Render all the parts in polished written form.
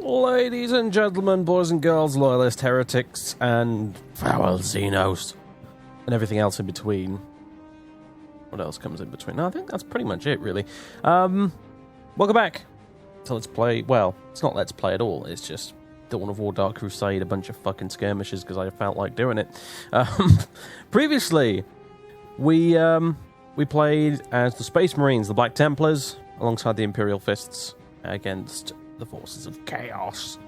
Ladies and gentlemen, boys and girls, loyalists, heretics, and foul Xenos, and everything else in between. What else comes in between? No, I think that's pretty much it, really. Welcome back to Let's Play. Well, it's not Let's Play at all. It's just Dawn of War, Dark Crusade, a bunch of fucking skirmishes because I felt like doing it. Previously, we played as the Space Marines, the Black Templars, alongside the Imperial Fists against the forces of chaos,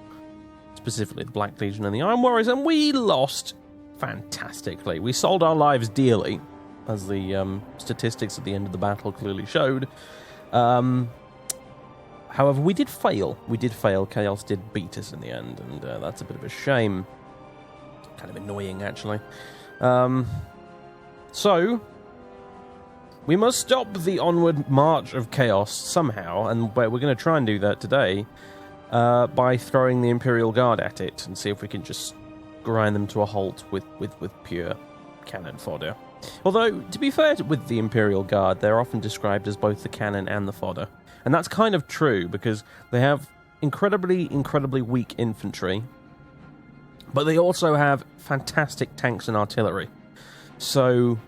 specifically the Black Legion and the Iron Warriors, and we lost fantastically. We sold our lives dearly, as the statistics at the end of the battle clearly showed. However, we did fail. Chaos did beat us in the end, and that's a bit of a shame. Kind of annoying, actually. So, we must stop the onward march of chaos somehow, and we're going to try and do that today by throwing the Imperial Guard at it and see if we can just grind them to a halt with pure cannon fodder. Although, to be fair with the Imperial Guard, they're often described as both the cannon and the fodder. And that's kind of true, because they have incredibly weak infantry, but they also have fantastic tanks and artillery. So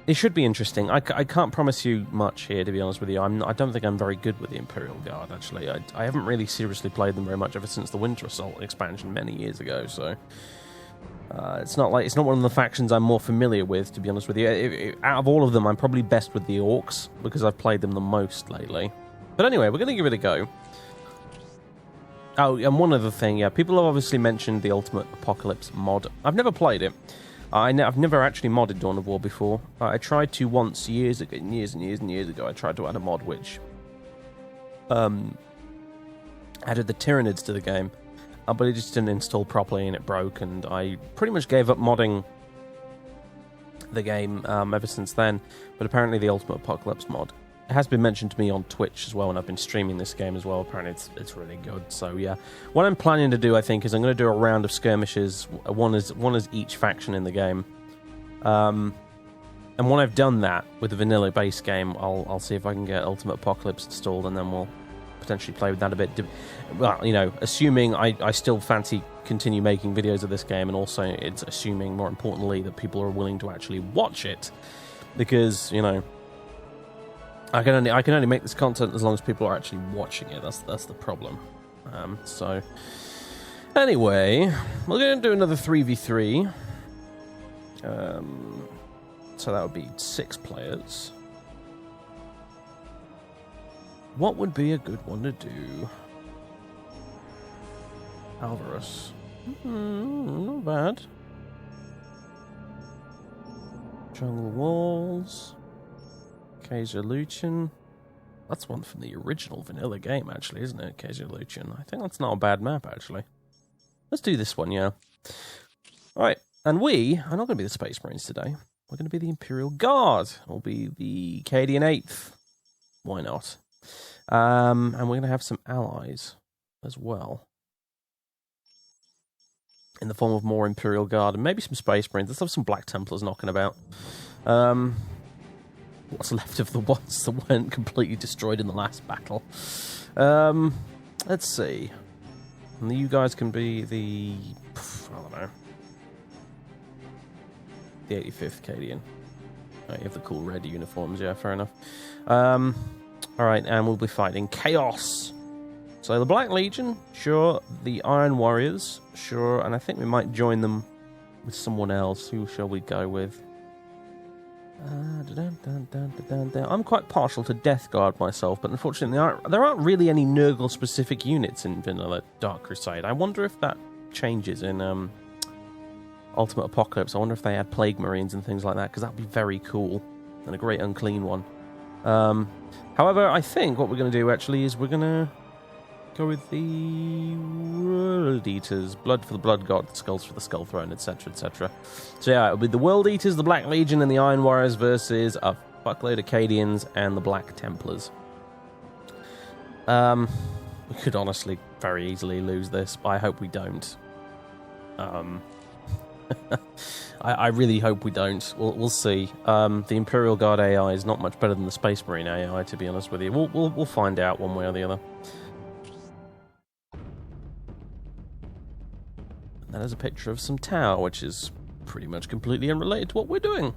it should be interesting. I can't promise you much here, to be honest with you. I don't think I'm very good with the Imperial Guard, actually. I haven't really seriously played them very much ever since the Winter Assault expansion many years ago, so it's not one of the factions I'm more familiar with, to be honest with you. Out of all of them, I'm probably best with the Orcs, because I've played them the most lately. But anyway, we're going to give it a go. Oh, and one other thing, yeah, people have obviously mentioned the Ultimate Apocalypse mod. I've never played it. I've never actually modded Dawn of War before. I tried to once, years ago, I tried to add a mod which added the Tyranids to the game, but it just didn't install properly and it broke, and I pretty much gave up modding the game ever since then. But apparently the Ultimate Apocalypse mod, it has been mentioned to me on Twitch as well, and I've been streaming this game as well. Apparently it's really good. So yeah, what I'm planning to do, I think, is I'm going to do a round of skirmishes. One is each faction in the game. And when I've done that with the vanilla base game, I'll see if I can get Ultimate Apocalypse installed, and then we'll potentially play with that a bit. Well, you know, assuming I still fancy continue making videos of this game, and also it's assuming, more importantly, that people are willing to actually watch it, because, you know, I can only make this content as long as people are actually watching it. That's the problem. So anyway, we're going to do another 3v3. So that would be 6 players. What would be a good one to do? Alvarez. Not bad. Jungle Walls. Kaiser Luchin. That's one from the original vanilla game, actually, isn't it? Kaiser Luchin. I think that's not a bad map, actually. Let's do this one, yeah. Alright, and we are not going to be the Space Marines today. We're going to be the Imperial Guard. We'll be the Cadian 8th. Why not? And we're going to have some allies as well, in the form of more Imperial Guard and maybe some Space Marines. Let's have some Black Templars knocking about. What's left of the ones that weren't completely destroyed in the last battle. Let's see. And you guys can be the... I don't know. The 85th Cadian. Oh, you have the cool red uniforms, yeah, fair enough. Alright, and we'll be fighting Chaos. So the Black Legion, sure. The Iron Warriors, sure. And I think we might join them with someone else. Who shall we go with? I'm quite partial to Death Guard myself, but unfortunately there aren't really any Nurgle-specific units in vanilla Dark Crusade. I wonder if that changes in Ultimate Apocalypse. I wonder if they add Plague Marines and things like that, because that would be very cool, and a great unclean one. However, I think what we're going to do, actually, is we're going to go with the World Eaters. Blood for the Blood God, Skulls for the Skull Throne, etc., etc. So yeah, it'll be the World Eaters, the Black Legion, and the Iron Warriors versus a fuckload of Cadians and the Black Templars. We could honestly very easily lose this, but I hope we don't. I really hope we don't. We'll see. The Imperial Guard AI is not much better than the Space Marine AI, to be honest with you. We'll find out one way or the other. And there's a picture of some tower, which is pretty much completely unrelated to what we're doing.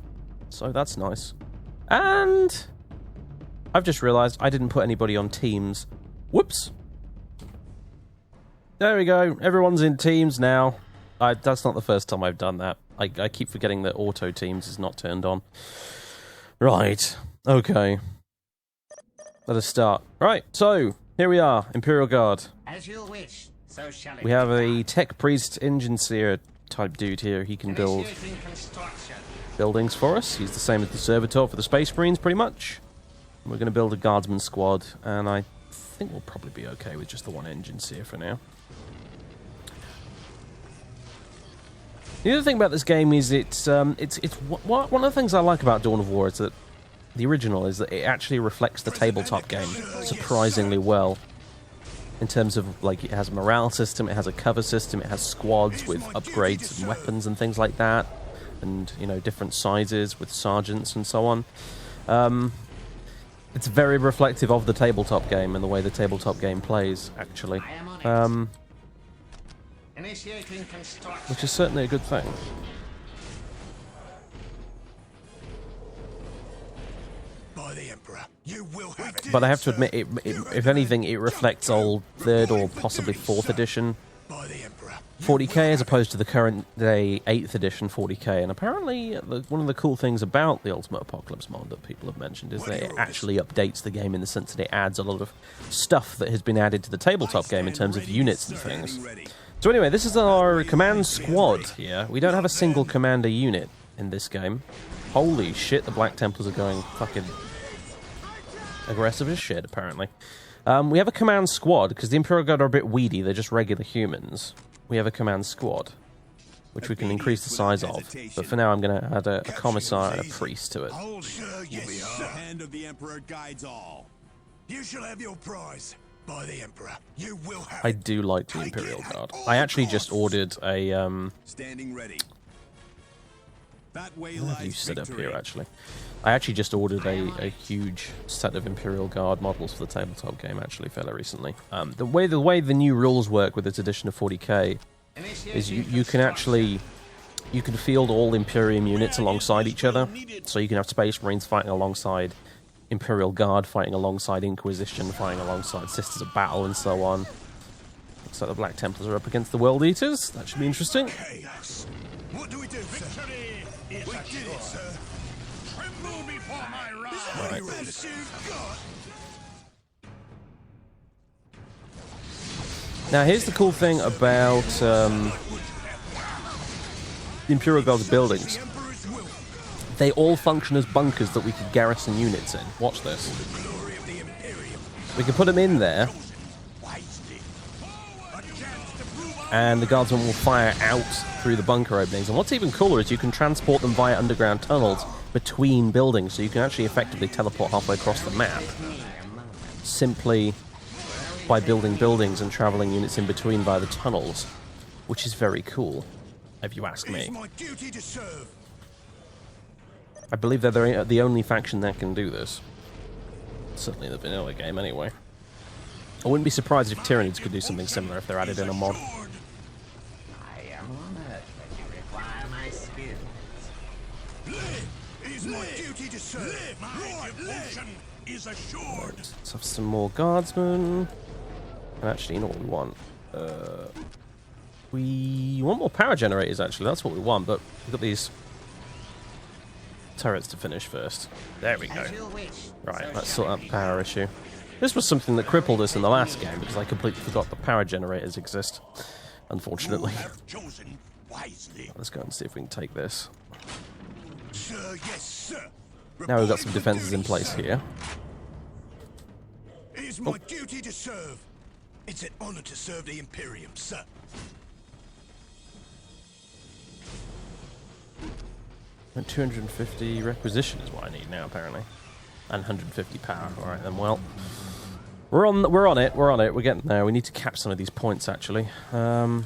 So that's nice. And I've just realised I didn't put anybody on teams. Whoops. There we go. Everyone's in teams now. That's not the first time I've done that. I keep forgetting that auto teams is not turned on. Right. Okay. Let us start. Right. So, here we are. Imperial Guard. As you wish, so shall it We have a tech priest engine seer type dude here. He can build buildings for us. He's the same as the servitor for the Space Marines, pretty much. We're going to build a guardsman squad, and I think we'll probably be okay with just the one engine seer for now. The other thing about this game is one of the things I like about Dawn of War is that the original is that it actually reflects the tabletop game surprisingly well. In terms of, like, it has a morale system, it has a cover system, it has squads with upgrades and weapons and things like that, and, you know, different sizes with sergeants and so on. It's very reflective of the tabletop game and the way the tabletop game plays, actually. Which is certainly a good thing. By the Emperor, you will have it. But I have to admit, if anything, it reflects old 3rd or possibly 4th edition 40k as opposed to the current day 8th edition 40k. And apparently, one of the cool things about the Ultimate Apocalypse mod that people have mentioned is that it actually updates the game in the sense that it adds a lot of stuff that has been added to the tabletop game in terms of units and things. So anyway, this is our command squad here. We don't have a single commander unit in this game. Holy shit, the Black Templars are going fucking aggressive as shit, apparently. We have a command squad, because the Imperial Guard are a bit weedy, they're just regular humans. We have a command squad, which we can increase the size of. But for now, I'm going to add a commissar and a priest to it. The hand of the Emperor guides all. You shall have your prize. By the Emperor, you will have I do like the Imperial Guard. I actually just ordered a standing ready. What have you set up here, actually? I actually just ordered a huge set of Imperial Guard models for the tabletop game, actually, fairly recently. The way the new rules work with this edition of 40k is you can field all Imperium units alongside each other. So you can have Space Marines fighting alongside Imperial Guard, fighting alongside Inquisition, fighting alongside Sisters of Battle, and so on. Looks like the Black Templars are up against the World Eaters. That should be interesting. What do we do, sir? We did it, sir. Tremble before my wrath. Right. Now, here's the cool thing about the Imperial Guard's buildings. They all function as bunkers that we can garrison units in. Watch this. We can put them in there, and the guardsmen will fire out through the bunker openings. And what's even cooler is you can transport them via underground tunnels between buildings, so you can actually effectively teleport halfway across the map simply by building buildings and traveling units in between via the tunnels, which is very cool, if you ask me. I believe they're the only faction that can do this. Certainly in the vanilla game, anyway. I wouldn't be surprised if Tyranids could do something similar if they're added in a mod. I am honored that you require my skills. It is my duty to serve. My devotion is assured. Let's have some more guardsmen. And actually, you know what we want? We want more power generators, actually. That's what we want, but we've got these turrets to finish first. There we go. Right, let's sort out the power issue. This was something that crippled us in the last game because I completely forgot the power generators exist, unfortunately. Let's go and see if we can take this. Now we've got some defenses in place here. It is my duty to serve. It's an honor to serve the Imperium, sir. And 250 requisition is what I need now, apparently. And 150 power. Alright then, well. We're on it. We're getting there. We need to cap some of these points, actually. So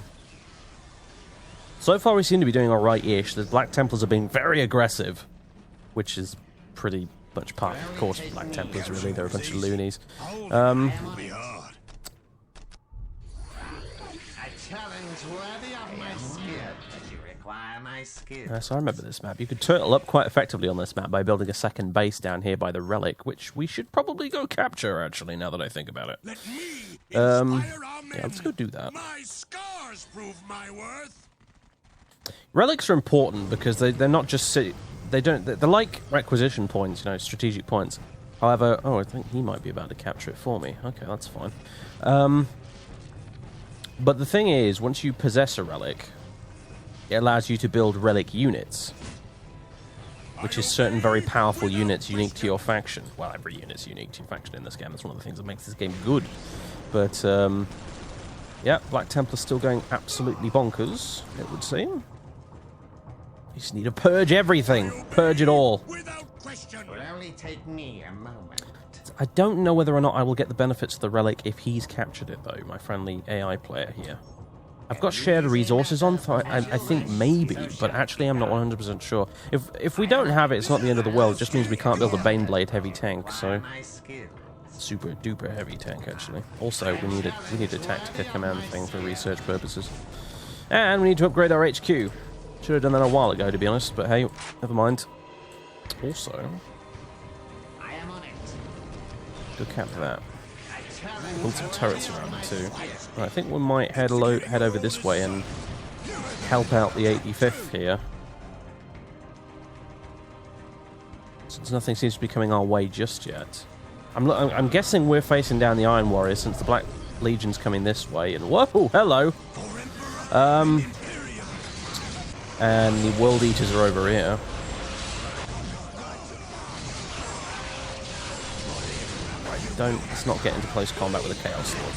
far we seem to be doing alright-ish. The Black Templars are being very aggressive, which is pretty much part of the course of Black Templars, really. They're a bunch of loonies. challenge worthy of my skill, but you require my skill. So I remember this map. You could turtle up quite effectively on this map by building a second base down here by the relic, which we should probably go capture, actually, now that I think about it. Let me inspire our men. Yeah, let's go do that. My scars prove my worth. Relics are important because they're not just... They're like requisition points, you know, strategic points. However... Oh, I think he might be about to capture it for me. Okay, that's fine. But the thing is, once you possess a relic, it allows you to build relic units, which is certain very powerful units unique to your faction. Well, every unit's unique to your faction in this game. That's one of the things that makes this game good. But, yeah, Black Templar's still going absolutely bonkers, it would seem. You just need to purge everything. Purge it all. Without question. It will only take me a moment. I don't know whether or not I will get the benefits of the relic if he's captured it, though, my friendly AI player here. I've got shared resources on, so I think maybe, but actually I'm not 100% sure. If we don't have it, it's not the end of the world. It just means we can't build a Baneblade heavy tank, so... Super duper heavy tank, actually. Also, we need a Tactica command thing for research purposes. And we need to upgrade our HQ. Should have done that a while ago, to be honest, but hey, never mind. Also... Go cap that. Build some turrets around it too. Right, I think we might head over this way and help out the 85th here. Since nothing seems to be coming our way just yet. I'm guessing we're facing down the Iron Warriors since the Black Legion's coming this way. And whoa, hello. And the World Eaters are over here. Let's not get into close combat with a Chaos Sword.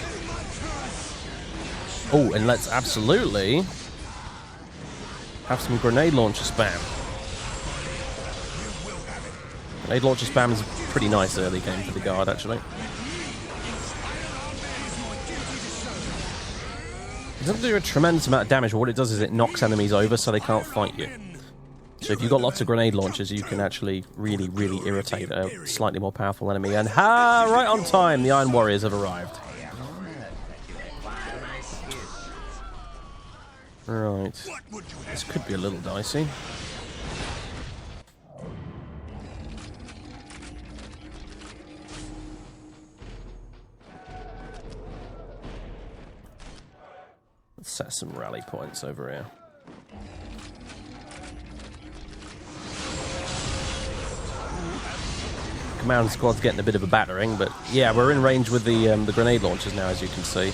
Oh, and let's absolutely have some grenade launcher spam. Grenade launcher spam is a pretty nice early game for the Guard, actually. It doesn't do a tremendous amount of damage, but what it does is it knocks enemies over so they can't fight you. So if you've got lots of grenade launchers, you can actually really, really irritate a slightly more powerful enemy. And right on time, the Iron Warriors have arrived. Right. This could be a little dicey. Let's set some rally points over here. Command squad's getting a bit of a battering, but yeah, we're in range with the grenade launchers now, as you can see.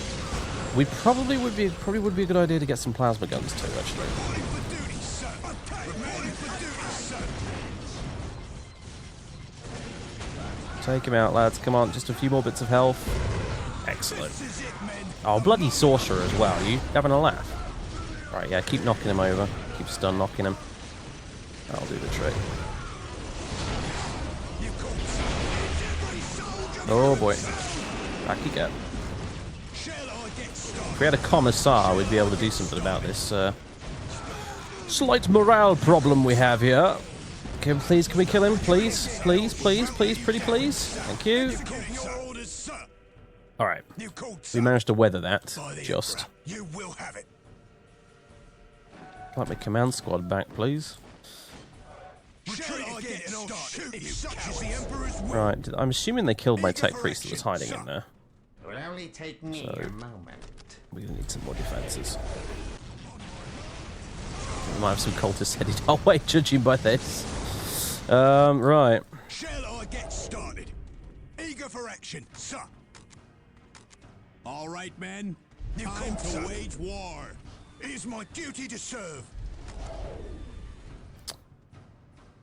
We probably would be a good idea to get some plasma guns too, actually. Take him out, lads. Come on, just a few more bits of health. Excellent. Oh, bloody sorcerer as well. Are you having a laugh? Right, yeah, keep knocking him over. Keep stun knocking him. That'll do the trick. Oh boy. Back you get. If we had a commissar, we'd be able to do something about this slight morale problem we have here. Can we kill him? Please? Please, pretty please. Thank you. Alright. We managed to weather that, just. Like my command squad back, please. Right, I'm assuming they killed my tech priest that was hiding in there. It will only take me a moment. We're gonna need some more defenses. We might have some cultists headed our way, judging by this. Right. Shall I get started? Eager for action, sir. All right, men. Time to wage war. It is my duty to serve.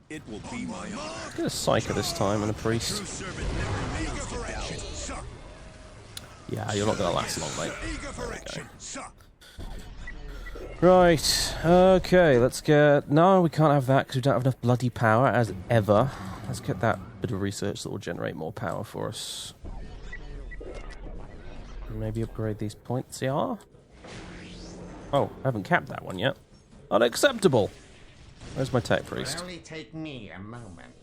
It will be my honor. Get a psyker this time and a priest. Yeah, you're not gonna last long, mate. There we go. Right, okay, let's get... No, we can't have that because we don't have enough bloody power, as ever. Let's get that bit of research that will generate more power for us. Maybe upgrade these points, yeah? Oh, I haven't capped that one yet. Unacceptable! Where's my tech priest? It will only take me a moment.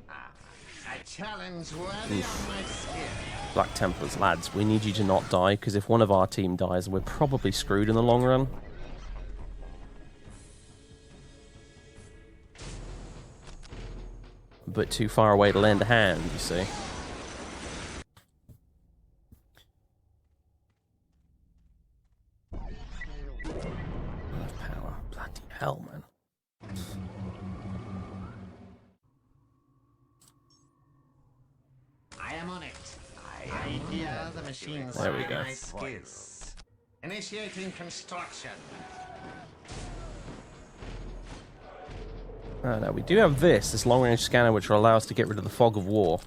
A challenge worthy of my skill. Black Templars, lads, we need you to not die, because if one of our team dies, we're probably screwed in the long run. A bit too far away to lend a hand, you see. Enough power. Bloody hell, man. I am on it. I hear the machines. There we go. My skills. Initiating construction. Now we do have this long-range scanner, which will allow us to get rid of the fog of war.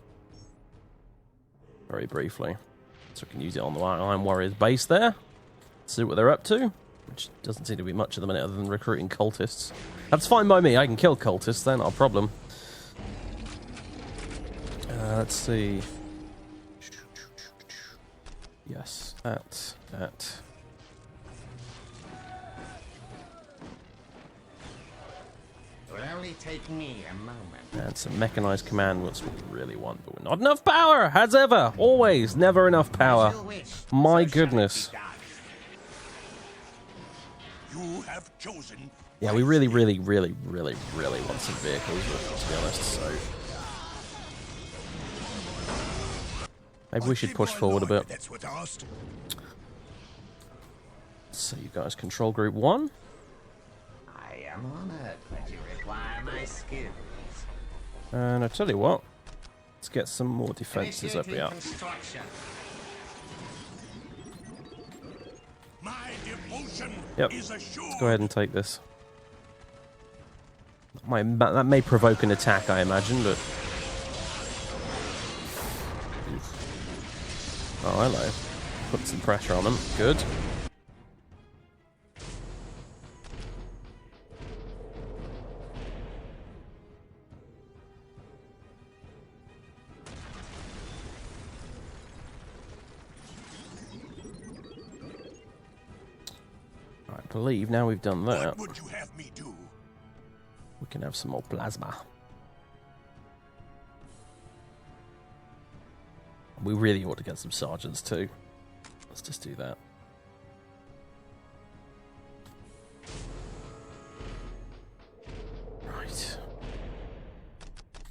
Very briefly. So we can use it on the Iron Warriors base there. See what they're up to. Which doesn't seem to be much at the minute other than recruiting cultists. That's fine by me, I can kill cultists, they're not a problem. Let's see. Yes, that. It will only take me a moment. And some mechanized command, that's what we really want, but we're not enough power, as ever. Always, never enough power. My goodness. You have chosen. Yeah, we really want some vehicles, to be honest, so... Maybe we should push forward a bit. That's what asked. So you guys control group 1. I am honored that you require my skills. And I tell you what, let's get some more defenses up here. Construction. My devotion Yep, is assured. let's go ahead and take this. That may provoke an attack, I imagine, but... Oh, hello. Put some pressure on them. Good. I believe now we've done that, What would you have me do? we can have some more plasma. We really ought to get some sergeants too. Let's just do that. Right.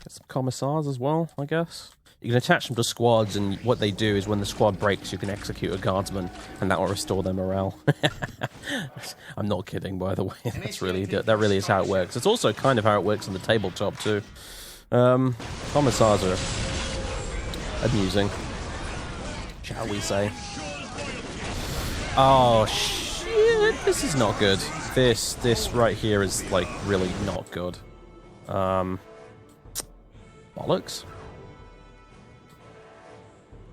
Get some commissars as well, I guess. You can attach them to squads, and what they do is when the squad breaks, you can execute a guardsman, and that will restore their morale. I'm not kidding, by the way. That really is how it works. It's also kind of how it works on the tabletop too. Commissars are amusing, shall we say. Oh shit, this is not good. This right here is like really not good. Bollocks.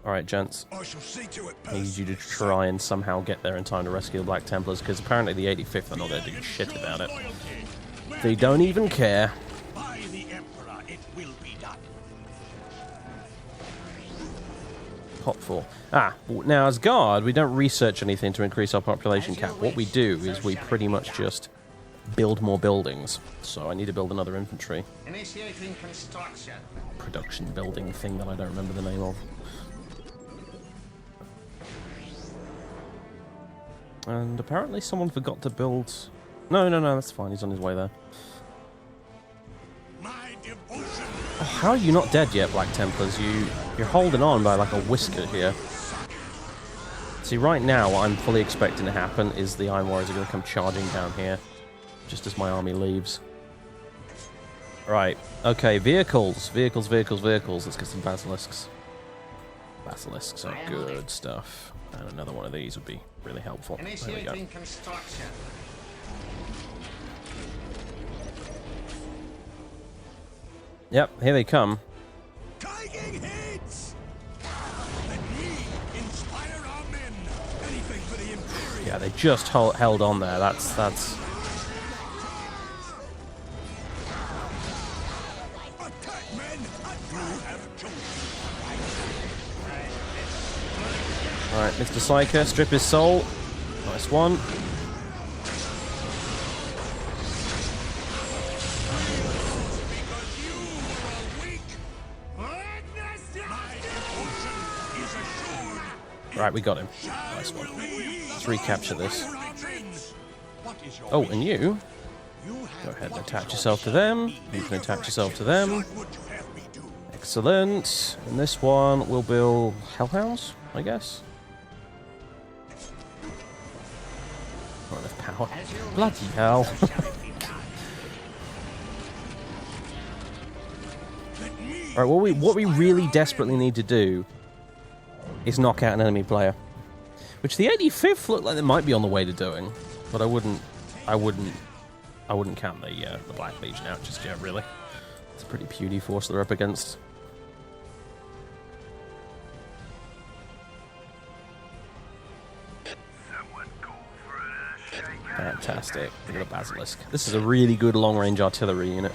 Alright, gents. I shall see to it. I need you to try and somehow get there in time to rescue the Black Templars, because apparently the 85th are not going to do shit about it. They don't even care. By the Emperor, it will be done. Hop 4. Now as Guard, we don't research anything to increase our population cap. What we do is we pretty much just build more buildings. So I need to build another infantry Initiating construction. production building thing that I don't remember the name of. And apparently someone forgot to build... No, that's fine. He's on his way there. My devotion. Oh, how are you not dead yet, Black Templars? You're holding on by like a whisker here. See, right now, what I'm fully expecting to happen is the Iron Warriors are going to come charging down here, just as my army leaves. Right, okay, vehicles. Let's get some basilisks. Basilisks are good stuff. And another one of these would be really helpful. There we go. Initiating construction. Yep, here they come. Taking hits. Let me inspire our men. Anything for the Imperial. Yeah, they just held on there. That's... Attack, men. You have chosen. Alright, Mr. Psyker, strip his soul. Nice one. Right, we got him. Nice one. Let's recapture this. Oh, and you? Go ahead and attach yourself to them. You can attach yourself to them. Excellent. And this one will build Hellhounds, I guess. Not enough power. Bloody hell. Alright, what we really desperately need to do is knock out an enemy player. Which the 85th looked like they might be on the way to doing. But I wouldn't count the Black Legion out just yet, really. It's a pretty puny force they're up against. Fantastic. Look at the Basilisk. This is a really good long-range artillery unit.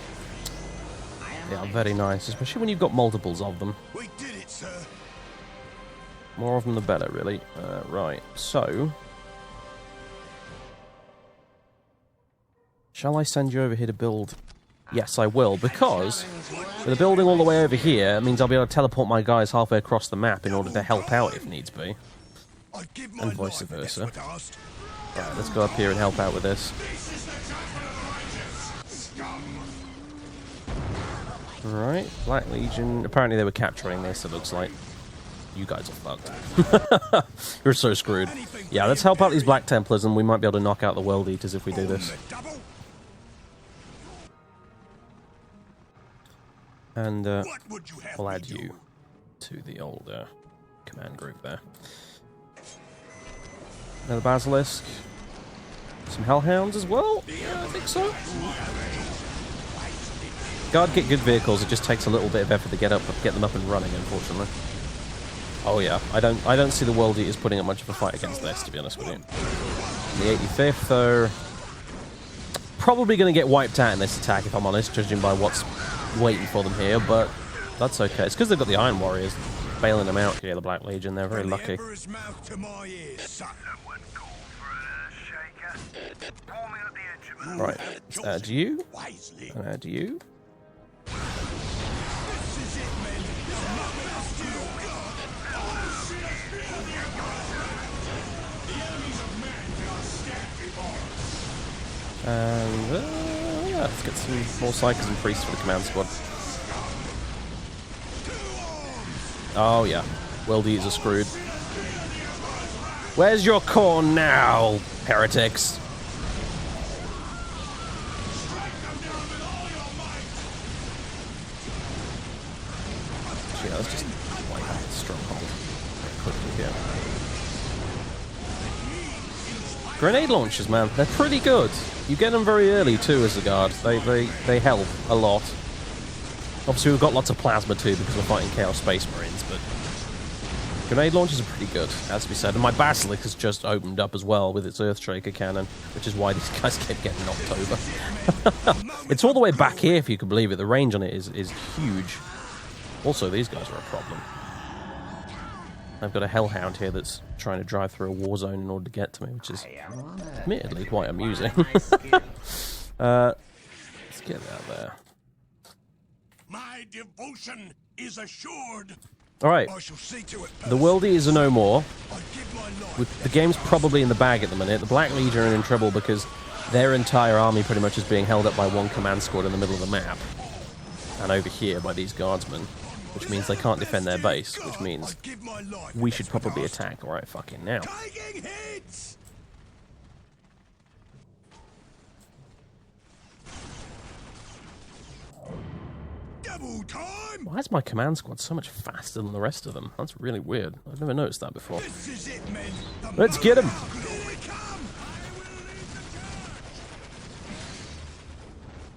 Yeah, very nice, especially when you've got multiples of them. We did it, sir. More of them the better, really. Right, so... shall I send you over here to build? Yes, I will, because with the building all the way over here, it means I'll be able to teleport my guys halfway across the map in order to help out if needs be. And vice versa. Right, let's go up here and help out with this. Right, Black Legion. Apparently they were capturing this, it looks like. You guys are fucked. You're so screwed. Yeah, let's help out these Black Templars and we might be able to knock out the World Eaters if we do this. And we'll add you to the old command group there. Another Basilisk. Some Hellhounds as well? Yeah, I think so. Guard get good vehicles, it just takes a little bit of effort to get them up and running, unfortunately. Oh yeah, I don't see the World Eaters putting up much of a fight against this, to be honest with you. The 85th, though, probably going to get wiped out in this attack, if I'm honest, judging by what's waiting for them here, but that's okay. It's because they've got the Iron Warriors bailing them out here, the Black Legion. They're very lucky. Right, let's add you, and add you. And yeah, let's get some more Psychers and Priests for the command squad. Oh yeah, World Eaters are screwed. Where's your corn now, heretics? Yeah, let's just wipe out the stronghold quickly here. Grenade launchers, man, they're pretty good. You get them very early too as a guard. They help a lot. Obviously we've got lots of plasma too because we're fighting Chaos Space Marines, but grenade launchers are pretty good, as we said. And my Basilisk has just opened up as well with its Earthshaker cannon, which is why these guys kept getting knocked over. It's all the way back here, if you can believe it. The range on it is huge. Also, these guys are a problem. I've got a Hellhound here that's trying to drive through a war zone in order to get to me, which is admittedly quite amusing. Let's get out there. My devotion is assured. Alright, the World Eaters are no more. The game's probably in the bag at the minute. The Black Legion are in trouble because their entire army pretty much is being held up by one command squad in the middle of the map. And over here by these guardsmen. Which means they can't defend their base, which means we should probably attack right fucking now. Why is my command squad so much faster than the rest of them? That's really weird. I've never noticed that before. Let's get him!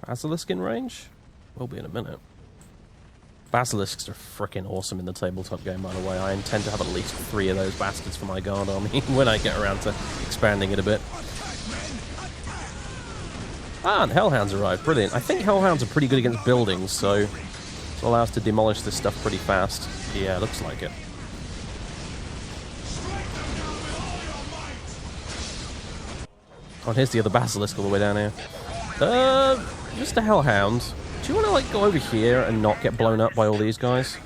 Basilisk in range? Will be in a minute. Basilisks are freaking awesome in the tabletop game, by the way. I intend to have at least 3 of those bastards for my guard army when I get around to expanding it a bit. Ah, and Hellhounds arrived. Brilliant. I think Hellhounds are pretty good against buildings, so it'll allow us to demolish this stuff pretty fast. Yeah, looks like it. Oh, and here's the other Basilisk all the way down here. Just a Hellhound. Do you want to, like, go over here and not get blown up by all these guys?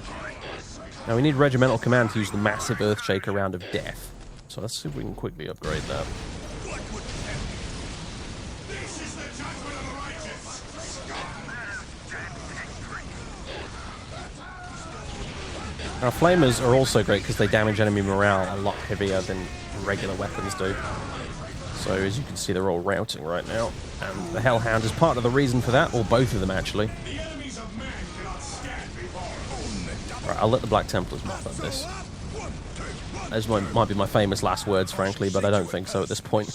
Now we need Regimental Command to use the massive Earthshaker round of death. So let's see if we can quickly upgrade that. Now Flamers are also great because they damage enemy morale a lot heavier than regular weapons do. So as you can see, they're all routing right now. And the Hellhound is part of the reason for that, or both of them actually. Right, I'll let the Black Templars mop up this. Those might be my famous last words, frankly, but I don't think so at this point.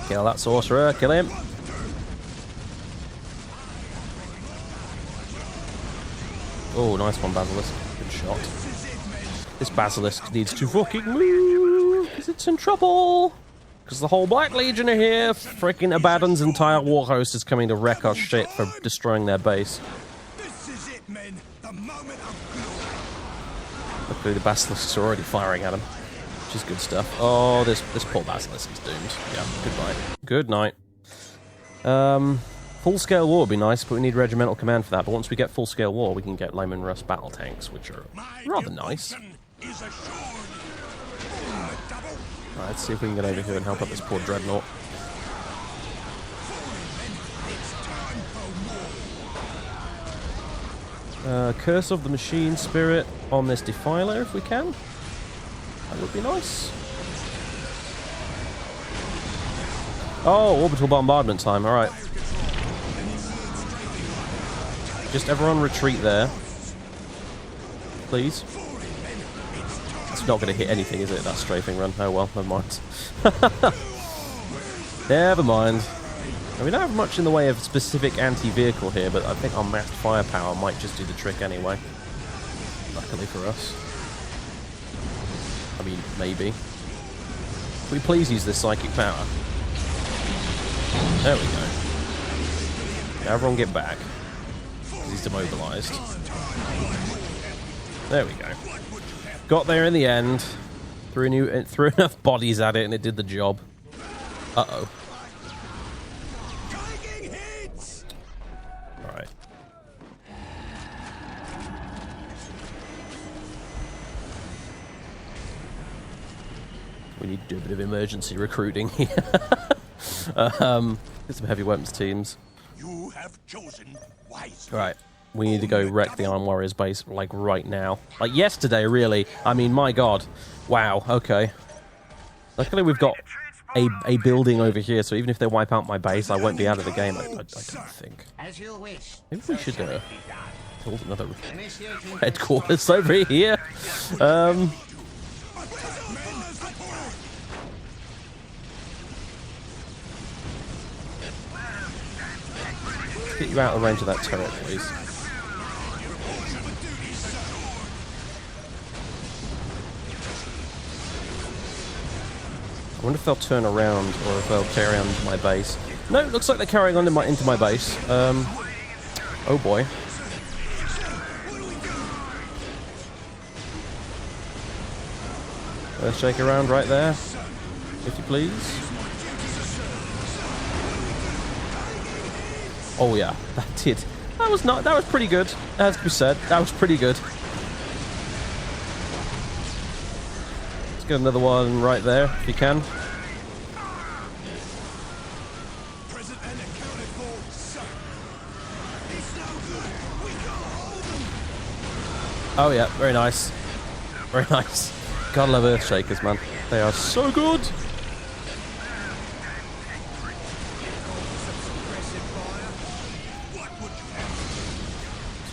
Kill that sorcerer, kill him. Oh, nice one, Basilisk. Good shot. This Basilisk needs to fucking move, because it's in trouble. Because the whole Black Legion are here. Freaking Abaddon's entire war host is coming to wreck our shit for destroying their base. This is it, men. The moment of glory. Luckily, the Basilisks are already firing at him, which is good stuff. Oh, this poor Basilisk is doomed. Yeah, good night. Good night. Full-scale war would be nice, but we need Regimental Command for that. But once we get full-scale war, we can get Layman Russ battle tanks, which are rather nice. Right, let's see if we can get over here and help out this poor Dreadnought. Curse of the Machine Spirit on this Defiler, if we can. That would be nice. Oh, orbital bombardment time, alright. Just everyone retreat there. Please. It's not going to hit anything, is it, that strafing run? Oh well, never mind. Never mind. Now, we don't have much in the way of specific anti-vehicle here, but I think our massed firepower might just do the trick anyway. Luckily for us. I mean, maybe. Can we please use this psychic power? There we go. Now everyone get back. He's demobilized. There we go. Got there in the end. Threw enough bodies at it and it did the job. Uh-oh. Alright. We need to do a bit of emergency recruiting here. Get some heavy weapons teams. You have chosen wisely. Right. We need to go wreck the Iron Warriors base, like, right now. Like, yesterday, really. I mean, my god. Wow, okay. Luckily, we've got a building over here, so even if they wipe out my base, I won't be out of the game, I don't think. As you wish. Maybe we should build another headquarters over here. Get you out of range of that turret, please. I wonder if they'll turn around or if they'll carry on into my base. No, it looks like they're carrying on into my base. Oh boy. Let's shake around right there, if you please. Oh yeah, that did. That was pretty good. As we said, that was pretty good. Let's get another one right there, if you can. Oh yeah, very nice. Very nice. Gotta love Earthshakers, man. They are so good.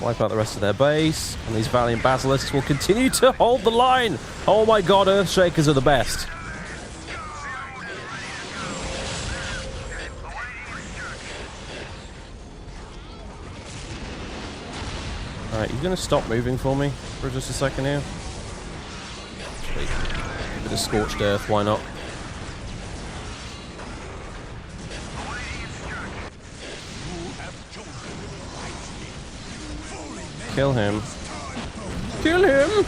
Wipe out the rest of their base, and these valiant basilisks will continue to hold the line. Oh my god, Earthshakers are the best. Alright, you gonna stop moving for me for just a second here? Actually, a bit of scorched earth, why not? Kill him. Kill him!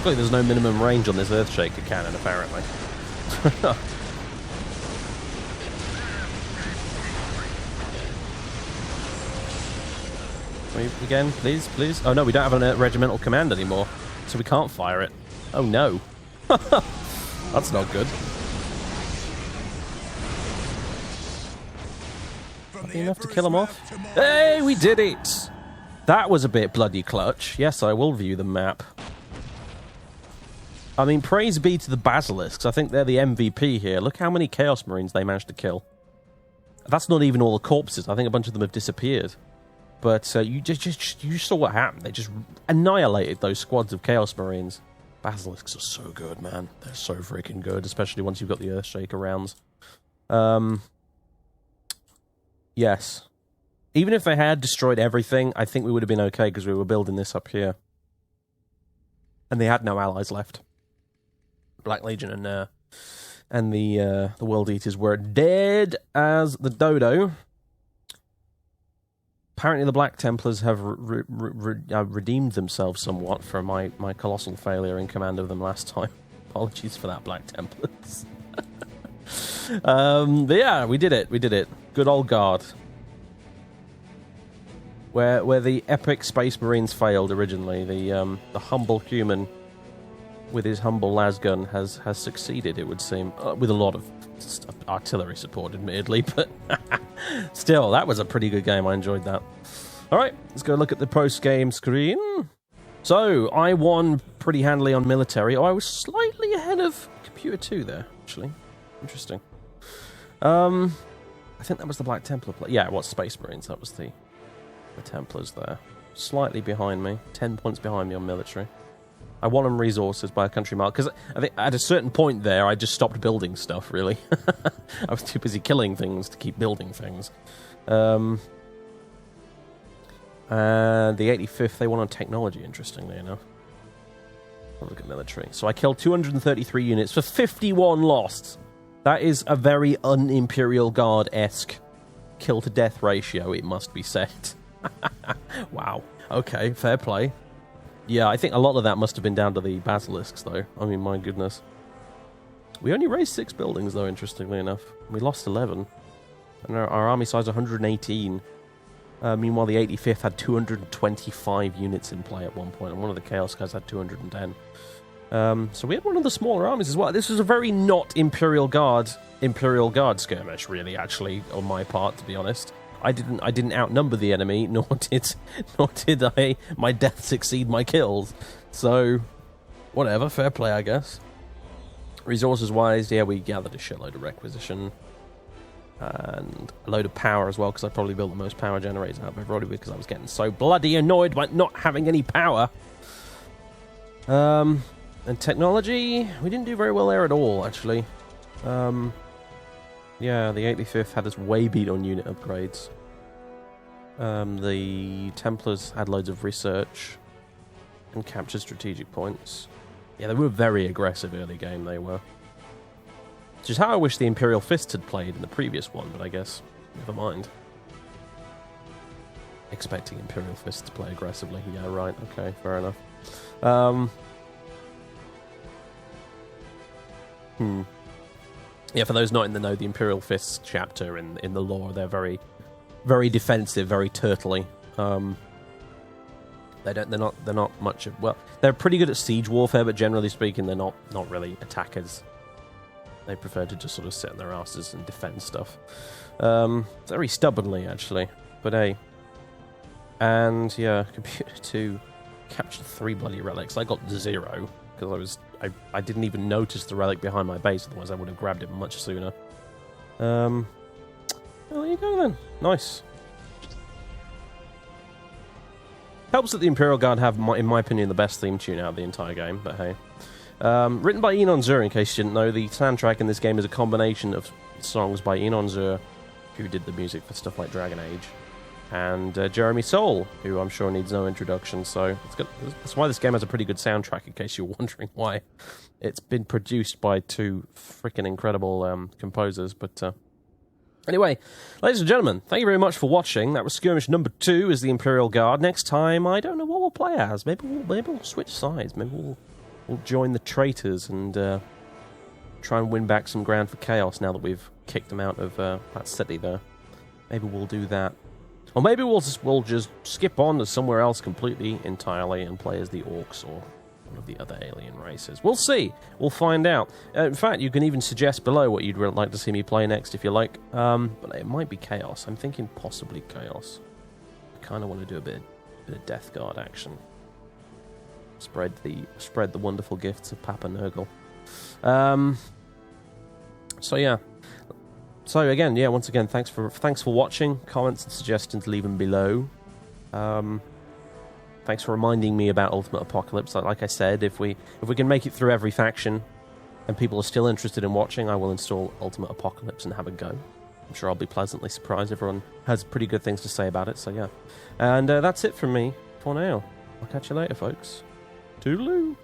Luckily, there's no minimum range on this Earthshaker cannon, apparently. Again, please, please. Oh no, we don't have a regimental command anymore, so we can't fire it. Oh no. That's not good. Lucky enough to kill him off. Hey, we did it! That was a bit bloody clutch. Yes, I will view the map. I mean, praise be to the Basilisks. I think they're the MVP here. Look how many Chaos Marines they managed to kill. That's not even all the corpses. I think a bunch of them have disappeared. But you saw what happened. They just annihilated those squads of Chaos Marines. Basilisks are so good, man. They're so freaking good, especially once you've got the Earthshaker rounds. Yes. Even if they had destroyed everything, I think we would have been okay because we were building this up here. And they had no allies left. Black Legion and the World Eaters were dead as the dodo. Apparently the Black Templars have redeemed themselves somewhat for my colossal failure in command of them last time. Apologies for that, Black Templars. But yeah, we did it. We did it. Good old Guard. Where the epic Space Marines failed originally, the humble human with his humble lasgun has succeeded, it would seem, with a lot of artillery support, admittedly, but still, that was a pretty good game. I enjoyed that. All right, let's go look at the post-game screen. So, I won pretty handily on military. Oh, I was slightly ahead of Computer 2 there, actually. Interesting. I think that was the Black Templar play. Yeah, it was Space Marines. That was the Templars there. Slightly behind me. 10 points behind me on military. I won on resources by a country mile, because I think at a certain point there, I just stopped building stuff, really. I was too busy killing things to keep building things. And the 85th, they won on technology, interestingly enough. I'll look at military. So I killed 233 units for 51 lost. That is a very un-Imperial Guard-esque kill-to-death ratio, it must be said. Wow. Okay, fair play. Yeah, I think a lot of that must have been down to the Basilisks, though. I mean, my goodness. We only raised 6 buildings, though, interestingly enough. We lost 11. And our army size 118. Meanwhile, the 85th had 225 units in play at one point, and one of the Chaos guys had 210. So we had one of the smaller armies as well. This was a very not Imperial Guard skirmish, really, actually, on my part, to be honest. I didn't outnumber the enemy, nor did my deaths exceed my kills. So, whatever, fair play, I guess. Resources-wise, yeah, we gathered a shitload of requisition. And a load of power as well, because I probably built the most power generators out of everybody because I was getting so bloody annoyed by not having any power. And technology, we didn't do very well there at all, actually. Yeah, the 85th had us way beat on unit upgrades. The Templars had loads of research and captured strategic points. Yeah, they were very aggressive early game, they were. Which is how I wish the Imperial Fists had played in the previous one, but I guess, never mind. Expecting Imperial Fists to play aggressively. Yeah, right, okay, fair enough. Yeah, for those not in the know, the Imperial Fists chapter in the lore, they're very, very defensive, very turtly. They're not much of, well, they're pretty good at siege warfare, but generally speaking, they're not really attackers. They prefer to just sort of sit on their asses and defend stuff. Very stubbornly, actually. But hey. And yeah, Computer 2 captured 3 bloody relics. I got 0 because I didn't even notice the relic behind my base, otherwise I would have grabbed it much sooner. Well, there you go then. Nice. Helps that the Imperial Guard have, in my opinion, the best theme tune out of the entire game, but hey. Written by Enon Zur, in case you didn't know, the soundtrack in this game is a combination of songs by Enon Zur, who did the music for stuff like Dragon Age, and Jeremy Soule, who I'm sure needs no introduction, so that's why this game has a pretty good soundtrack, in case you're wondering why. It's been produced by 2 freaking incredible composers, but anyway, ladies and gentlemen, thank you very much for watching. That was Skirmish number 2 as the Imperial Guard. Next time, I don't know what we'll play as. Maybe we'll switch sides. Maybe we'll we'll join the traitors and try and win back some ground for Chaos now that we've kicked them out of that city there. Maybe we'll do that. Or maybe we'll just skip on to somewhere else completely, entirely, and play as the Orcs or one of the other alien races. We'll see. We'll find out. In fact, you can even suggest below what you'd like to see me play next if you like. But it might be Chaos. I'm thinking possibly Chaos. I kind of want to do a bit of Death Guard action. Spread the wonderful gifts of Papa Nurgle. So yeah. So again, yeah. Once again, thanks for watching. Comments and suggestions, leave them below. Thanks for reminding me about Ultimate Apocalypse. Like I said, if we can make it through every faction, and people are still interested in watching, I will install Ultimate Apocalypse and have a go. I'm sure I'll be pleasantly surprised. Everyone has pretty good things to say about it. So yeah, and that's it from me for now. I'll catch you later, folks. Toodaloo.